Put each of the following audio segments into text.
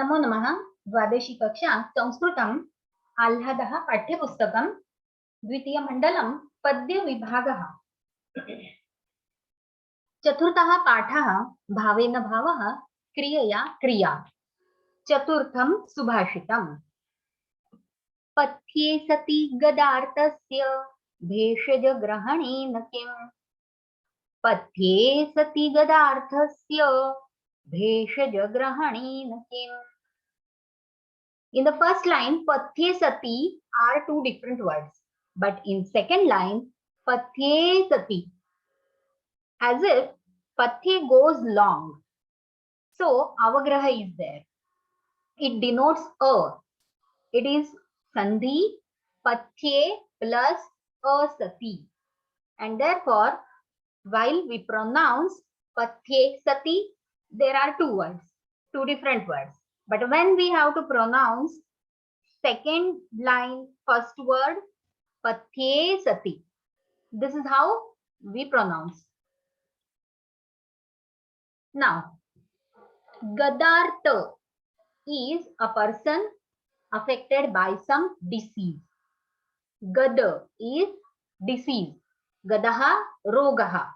नमो नमः। द्वादशी कक्षा संस्कृतम् आह्लादः पाठ्यपुस्तकं द्वितीयमण्डलं पद्यविभागः। चतुर्थः पाठः भावेन भावः क्रियया क्रिया। चतुर्थं सुभाषितम्। पथ्ये सति गदार्थस्य भेषजग्रहणेन किम्? पथ्ये सति गदार्थस्य भेषजग्रहणेन किम्? In the first line, pathye sati are two different words. But in second line, pathye sati, as if pathye goes long. So, avagraha is there. It denotes a. It is sandhi, pathye plus a sati. And therefore, while we pronounce pathye sati, there are two words, two different words. But when we have to pronounce second line, first word, pathye sati, this is how we pronounce. Now, gadartha is a person affected by some disease. Gada is disease. Gadaha, rogaha,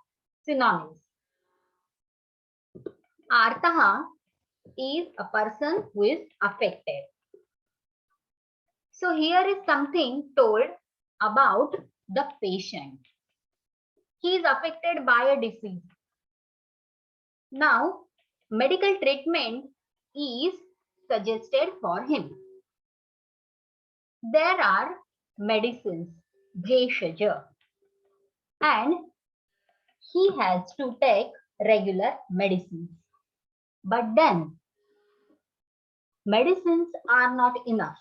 synonyms. Artaha is a person who is affected. So here is something told about the patient. He is affected by a disease. Now, medical treatment is suggested for him. There are medicines, bheshaja, and he has to take regular medicines. But then, medicines are not enough.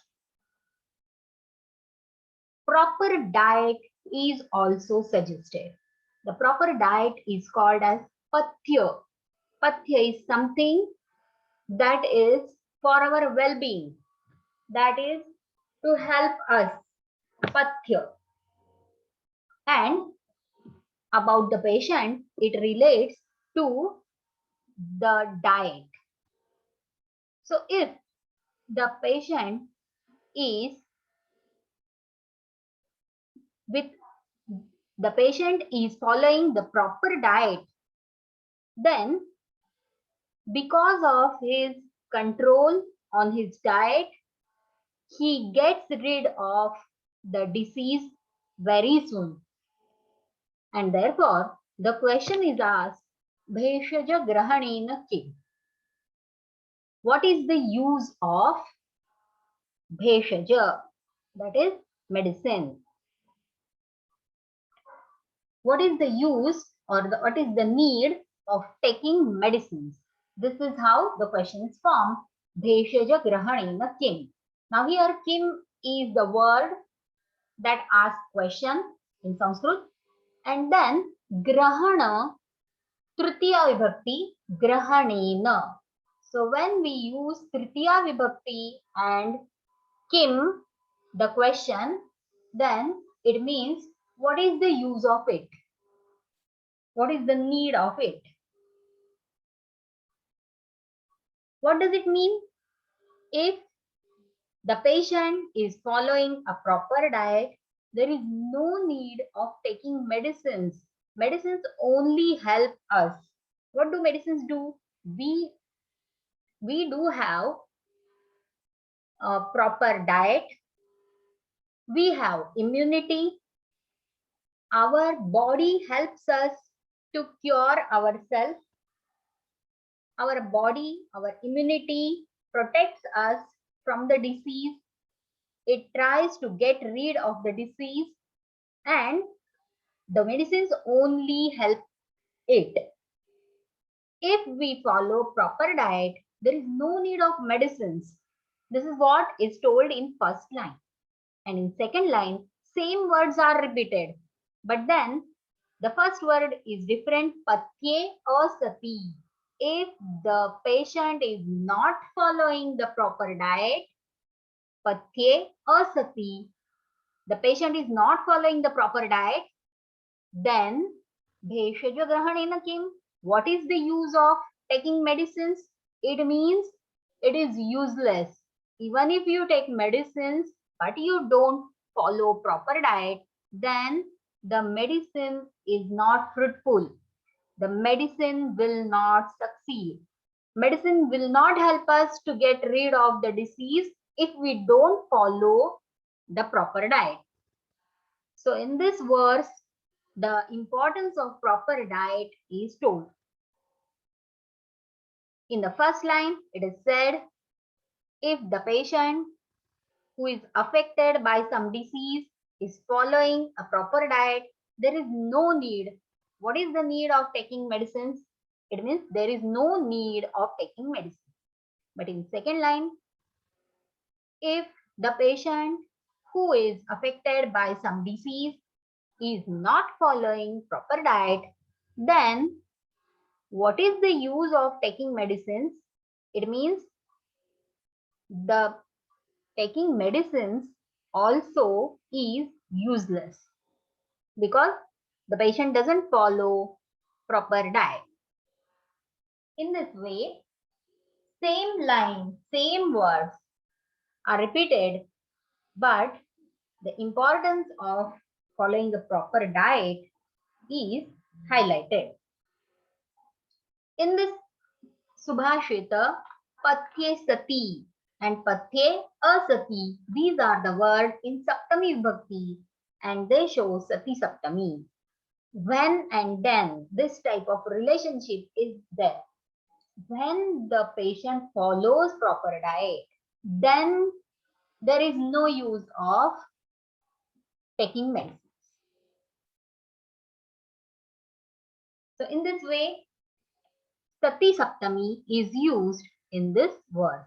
Proper diet is also suggested. The proper diet is called as pathya. Pathya is something that is for our well-being, that is to help us. Pathya. And about the patient, it relates to the diet. So if the patient is following the proper diet, then because of his control on his diet, he gets rid of the disease very soon. And therefore, the question is asked, Bheshaja Grahanena Kim? What is the use of Bheshaja? That is medicine. What is the use or what is the need of taking medicines? This is how the question is formed. Bheshaja Grahanena Kim. Now here Kim is the word that asks question in Sanskrit, and then Grahana, Tritiya Vibhakti, Grahanena. So when we use Tritiya Vibhakti and Kim, the question, then it means what is the use of it? What is the need of it? What does it mean? If the patient is following a proper diet, there is no need of taking medicines. Medicines only help us. What do medicines do? We do have a proper diet. We have immunity. Our body helps us to cure ourselves. Our body, our immunity protects us from the disease. It tries to get rid of the disease, and the medicines only help it. If we follow proper diet, there is no need of medicines. This is what is told in first line. And in second line, same words are repeated. But then the first word is different, pathye asati. If the patient is not following the proper diet, pathye asati, the patient is not following the proper diet, then bheshaja grahanena kim? What is the use of taking medicines? It means it is useless. Even if you take medicines, but you don't follow proper diet, then the medicine is not fruitful. The medicine will not succeed. Medicine will not help us to get rid of the disease if we don't follow the proper diet. So in this verse, the importance of proper diet is told. In the first line, it is said, if the patient who is affected by some disease is following a proper diet, there is no need. What is the need of taking medicines? It means there is no need of taking medicine. But in second line, if the patient who is affected by some disease is not following proper diet, then what is the use of taking medicines? It means the taking medicines also is useless because the patient doesn't follow proper diet. In this way, same line, same words are repeated, but the importance of following the proper diet is highlighted. In this Subhashita, Patye Sati and Patye Asati, these are the words in Saptami Vibhakti and they show Sati Saptami. When and then this type of relationship is there. When the patient follows proper diet, then there is no use of taking medicines. So in this way, Sati Saptami is used in this verse.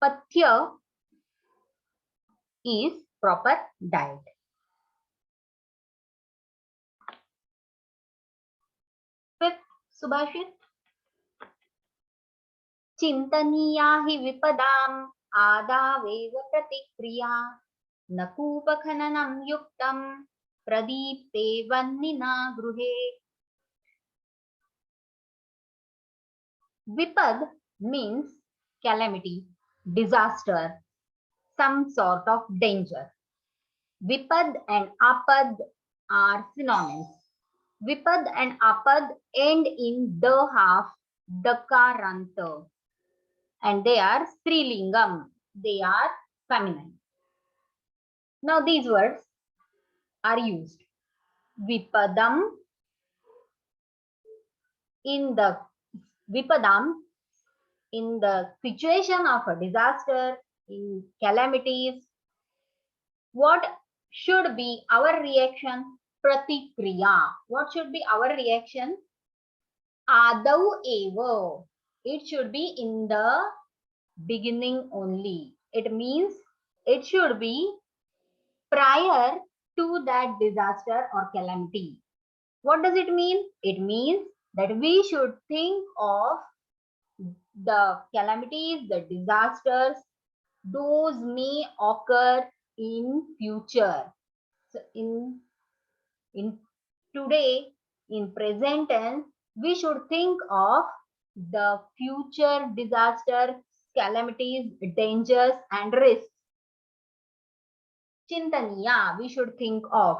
Patya is proper diet. Fifth Subhashit. Chintaniya hi vipadam adavev pratikriya nakupakhananam yuktam pradipte vannina gruhe. Vipad means calamity, disaster, some sort of danger. Vipad and apad are synonyms. Vipad and apad end in the half dakaranta and they are strilingam. They are feminine. Now these words are used. Vipadam in the vipadam in the situation of a disaster, in calamities. What should be our reaction? Pratikriya. What should be our reaction? Adau eva. It should be in the beginning only. It means it should be prior to that disaster or calamity. What does it mean? It means that we should think of the calamities, the disasters, those may occur in future. So in today, in present tense, we should think of the future disaster, calamities, dangers and risks. Chintaniya, we should think of.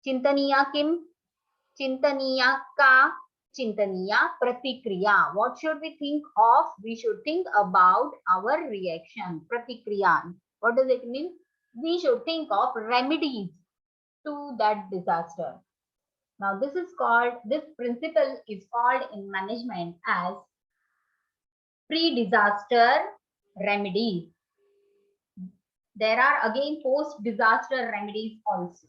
Chintaniya kim? Chintaniya ka? Chintaniya pratikriya. What should we think of? We should think about our reaction. Pratikriya. What does it mean? We should think of remedies to that disaster. Now this principle is called in management as pre-disaster remedies. There are again post-disaster remedies also.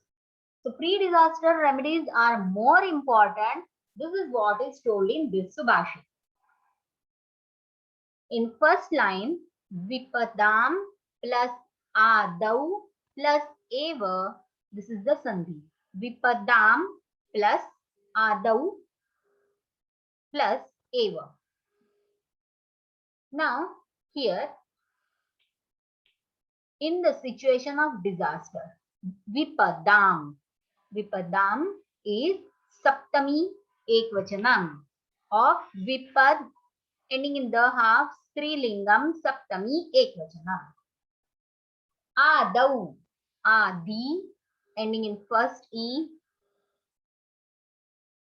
So pre-disaster remedies are more important. This is what is told in this Subhashit. In first line, Vipadam plus Adau plus Eva. This is the Sandhi. Vipadam plus Adau plus Eva. Now here, in the situation of disaster, Vipadam. Vipadam is Saptami Ekvachanam. of vipad ending in the half, strilingam, saptami, ekvachanam. Adau, adi ending in first e,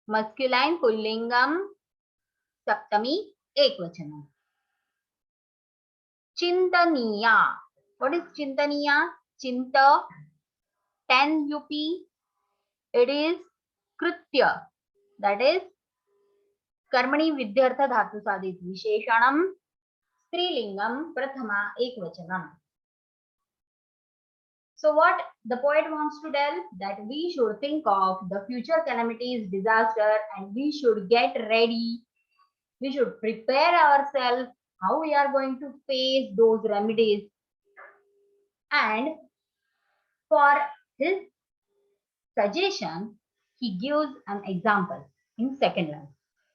masculine pullingam, saptami, ekvachanam. Chintaniya. What is chintaniya? Chinta, 10 UP. It is kritya. That is कर्मणि विध्यर्थ धातु साधित विशेषणम स्त्रीलिंगम प्रथमा एकवचनम. So what the poet wants to tell, that we should think of the future calamities, disaster, and we should get ready. We should prepare ourselves how we are going to face those remedies. And for his suggestion, he gives an example in second line.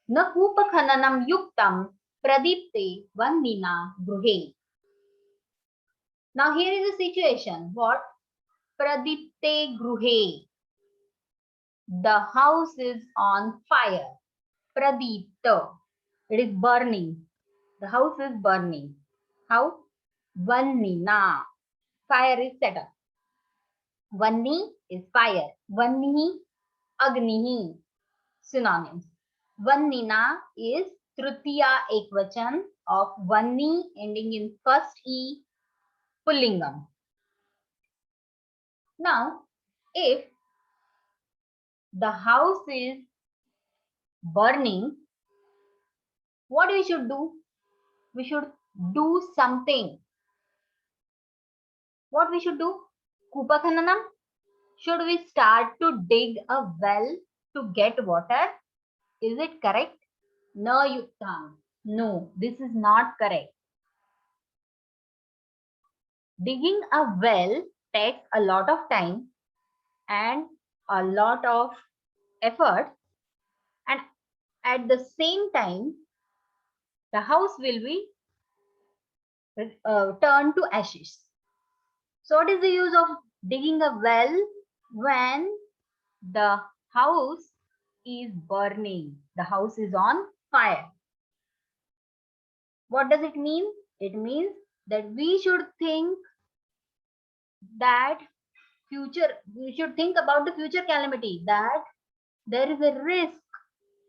न कूपखननं युक्तं प्रदीप्ते वह्निना गृहे. Now here is a situation. What? Pradipte gruhe. The house is on fire. Pradipta. It is burning. The house is burning. How? Vannina. Fire is set up. Vanni is fire. Vannihi, agnihi. Synonyms. Vannina is Tritiya Ekvachan of Vanni ending in first E, Pullingam. Now, if the house is burning, what we should do? We should do something. What we should do? Kupakhananam. Should we start to dig a well to get water? Is it correct? No, Yuktam. No, this is not correct. Digging a well takes a lot of time and a lot of effort, and at the same time the house will be turned to ashes. So what is the use of digging a well when the house is burning, the house is on fire? What does it mean? It means that we should think that we should think about the future calamity, that there is a risk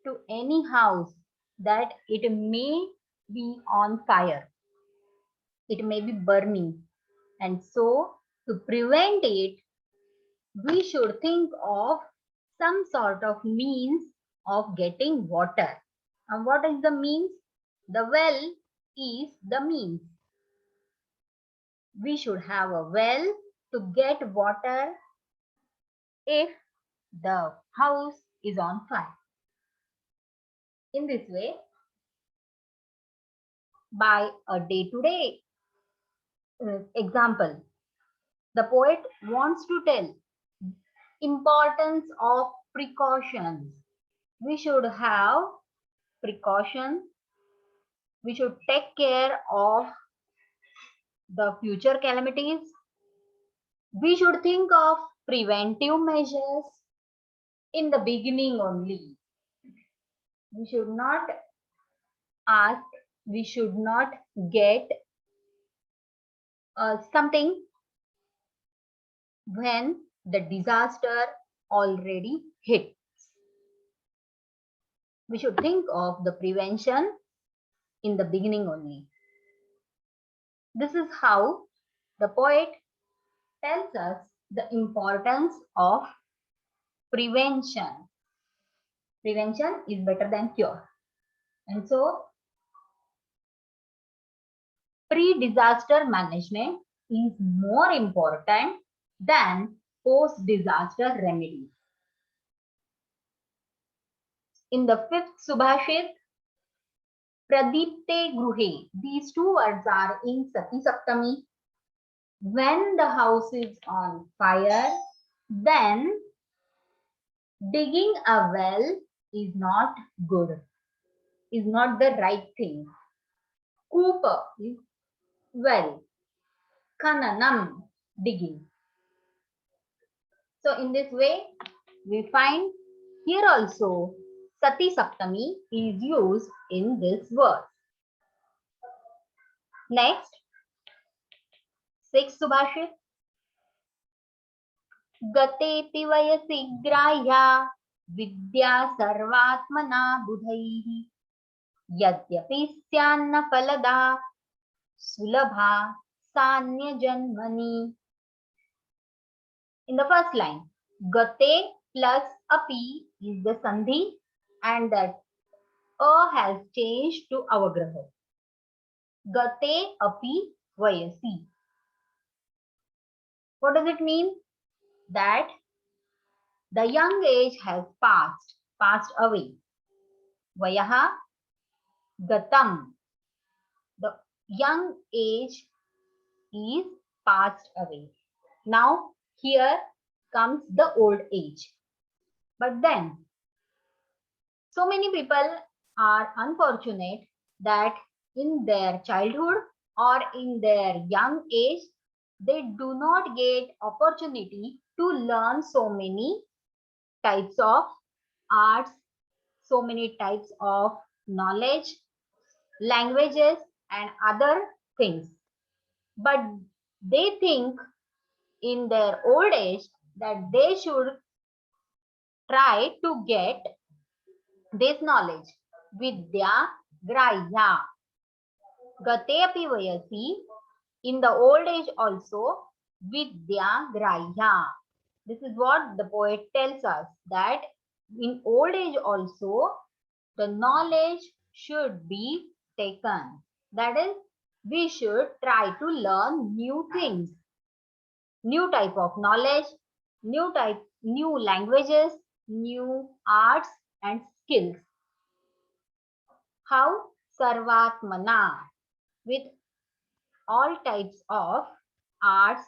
to any house that it may be on fire, it may be burning, and so to prevent it we should think of some sort of means of getting water. And what is the means? The well is the means. We should have a well to get water if the house is on fire. In this way, by a day-to-day example, the poet wants to tell importance of precautions. We should have precaution. We should take care of the future calamities. We should think of preventive measures in the beginning only. We should not ask, we should not get something when the disaster already hit. We should think of the prevention in the beginning only. This is how the poet tells us the importance of prevention. Prevention is better than cure. And so, pre-disaster management is more important than post-disaster remedies. In the fifth Subhashit, Pradipte Gruhe, these two words are in Sati Saptami. When the house is on fire, then digging a well is not good, is not the right thing. Kupa is well. Khananam, digging. So in this way, we find here also Sati Saptami is used in this verse. Next, sixth Subhashit. Gateti vayasi grahya vidya sarvatmana budhaihi yadyapi syanna falada sulabha sanya janmani. In the first line, Gate plus api is the sandhi and that a has changed to avagraha. Gate api vayasi. What does it mean? That the young age has passed away. Vayaha gatam. The young age is passed away. Now here comes the old age. But then so many people are unfortunate that in their childhood or in their young age, they do not get opportunity to learn so many types of arts, so many types of knowledge, languages and other things. But they think in their old age that they should try to get this knowledge. Vidya Grahya. Gate api vayasi. In the old age also, Vidya Grahya. This is what the poet tells us, that in old age also, the knowledge should be taken. That is, we should try to learn new things, new type of knowledge, new languages, new arts and skills. How? Sarvatmana, with all types of arts,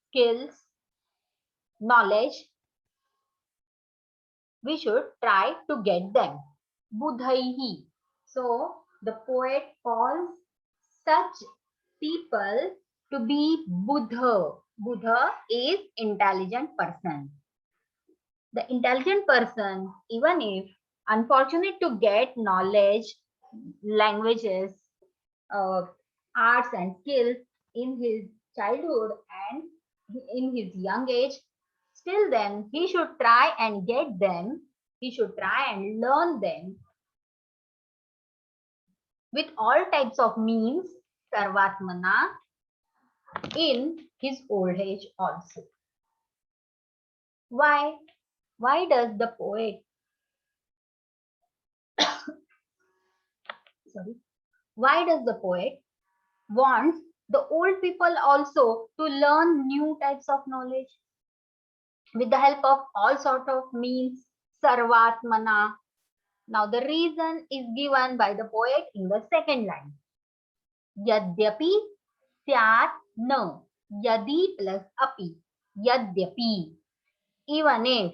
skills, knowledge, we should try to get them. Budhaihi. So the poet calls such people to be Buddha. Buddha is intelligent person. The intelligent person, even if unfortunate to get knowledge, languages, uh, arts and skills in his childhood and in his young age, still then he should try and get them, he should try and learn them with all types of means, sarvatmana, in his old age also. Why? Why does the poet sorry, why does the poet want the old people also to learn new types of knowledge with the help of all sort of means, sarvatmana? Now the reason is given by the poet in the second line. Yadyapi syat na. Yadi plus api. Yadyapi. Even if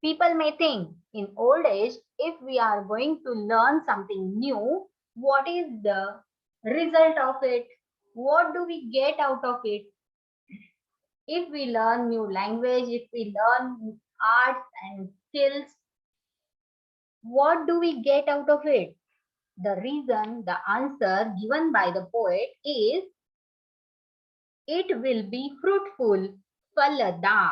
people may think in old age, if we are going to learn something new, what is the result of it? What do we get out of it? If we learn new language, if we learn arts and skills, what do we get out of it? The reason, the answer given by the poet is it will be fruitful, falada.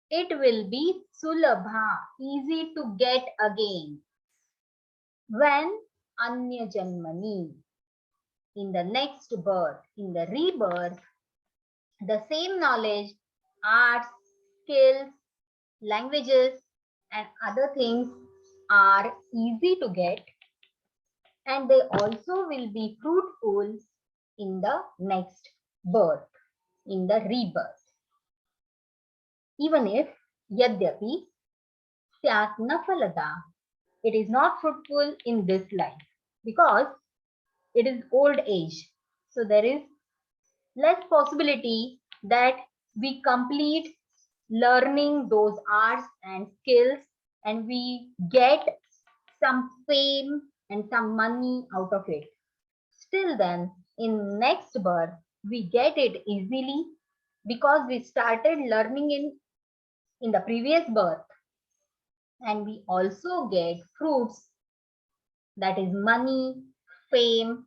It will be sulabha, easy to get again. When anya janmani, in the next birth, in the rebirth, the same knowledge, arts, skills, languages and other things are easy to get, and they also will be fruitful in the next birth, in the rebirth. Even if yadyapi syat na falada, it is not fruitful in this life because it is old age. So there is less possibility that we complete learning those arts and skills and we get some fame and some money out of it. Still then, in next birth, we get it easily because we started learning in the previous birth. And we also get fruits, that is money, fame,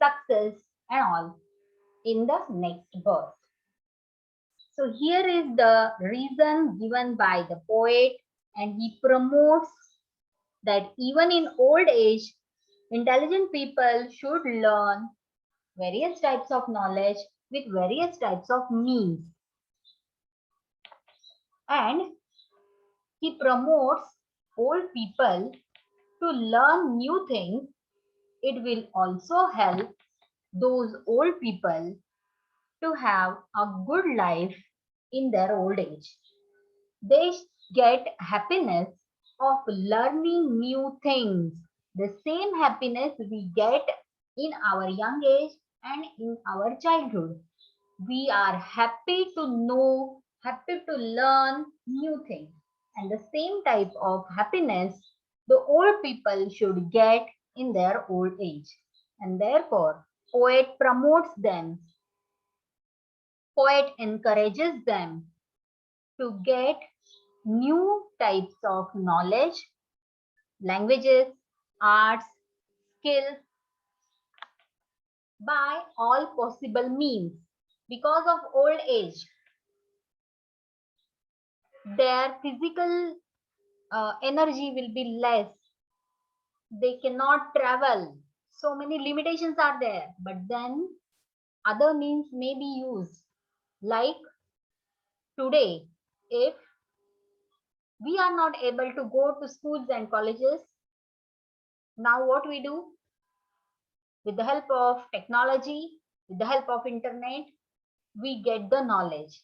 success and all in the next birth. So here is the reason given by the poet, and he promotes that even in old age, intelligent people should learn various types of knowledge with various types of means. And he promotes old people to learn new things. It will also help those old people to have a good life in their old age. They get happiness of learning new things. The same happiness we get in our young age and in our childhood. We are happy to know, happy to learn new things. And the same type of happiness the old people should get in their old age. And therefore, poet promotes them. Poet encourages them to get new types of knowledge, languages, arts, skills by all possible means. Because of old age, their physical energy will be less. They cannot travel. So many limitations are there. But then other means may be used. Like today, if we are not able to go to schools and colleges, now what we do? With the help of technology, with the help of internet, we get the knowledge.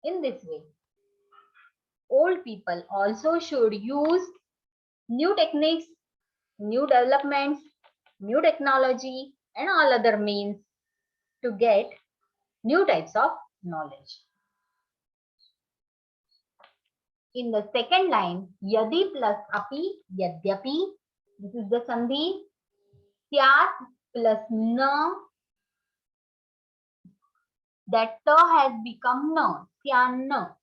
In this way, old people also should use new techniques, new developments, new technology and all other means to get new types of knowledge. In the second line, yadi plus api, yadyapi, this is the sandhi. Syat plus na, that ta has become na, syanna.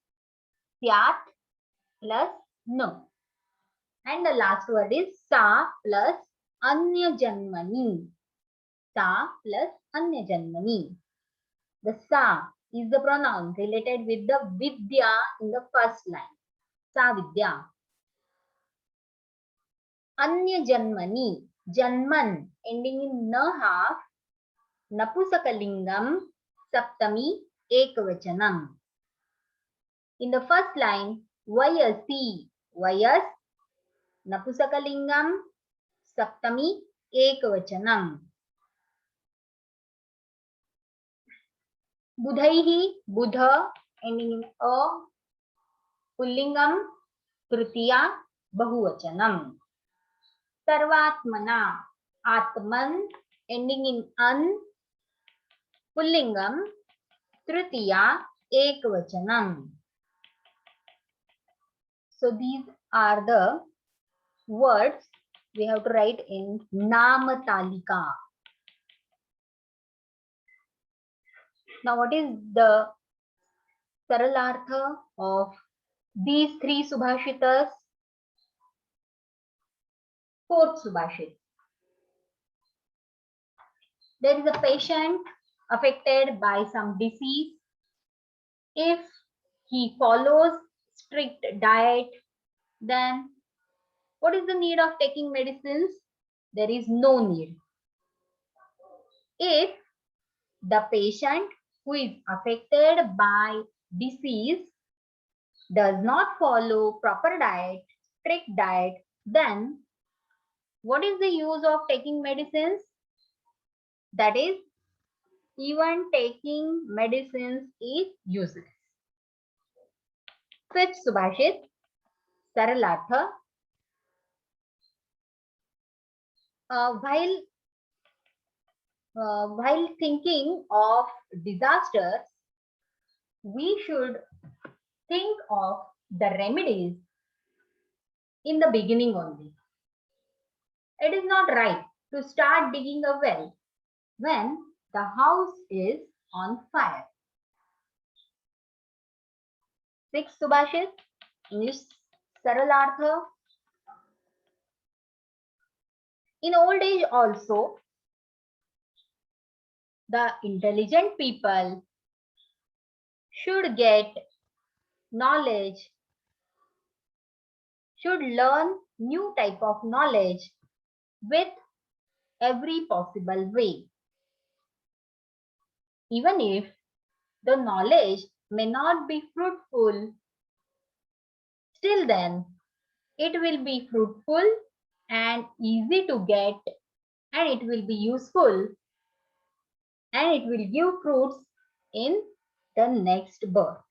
Syat plus na. And the last word is sa plus anya janmani. Sa plus anya janmani. The sa is the pronoun related with the vidya in the first line. Sa vidya. Anya janmani. Janman ending in na half. Napusakalingam saptami ekavachanam. In the first line, vayasi. Vayas Napusakalingam saptami ekavachanam. Budhaihi, Budha ending in a, Pullingam, Tritiya, Bahuvachanam. Sarvatmana, Atman ending in an, Pullingam, Tritiya, Ekavachanam. So these are the words we have to write in Namatalika. Now what is the Saralartha of these three Subhashitas? Fourth Subhashit. There is a patient affected by some disease. If he follows strict diet, then what is the need of taking medicines? There is no need. If the patient who is affected by disease does not follow proper diet, strict diet, then what is the use of taking medicines? That is, even taking medicines is useless. Fifth Subhashit, Saralartha. While thinking of disasters, we should think of the remedies in the beginning only. It is not right to start digging a well when the house is on fire. Sixth Subhashit, English Saralartha. In old age also, the intelligent people should get knowledge, should learn new type of knowledge with every possible way. Even if the knowledge may not be fruitful, still then it will be fruitful and easy to get, and it will be useful, and it will give fruits in the next birth.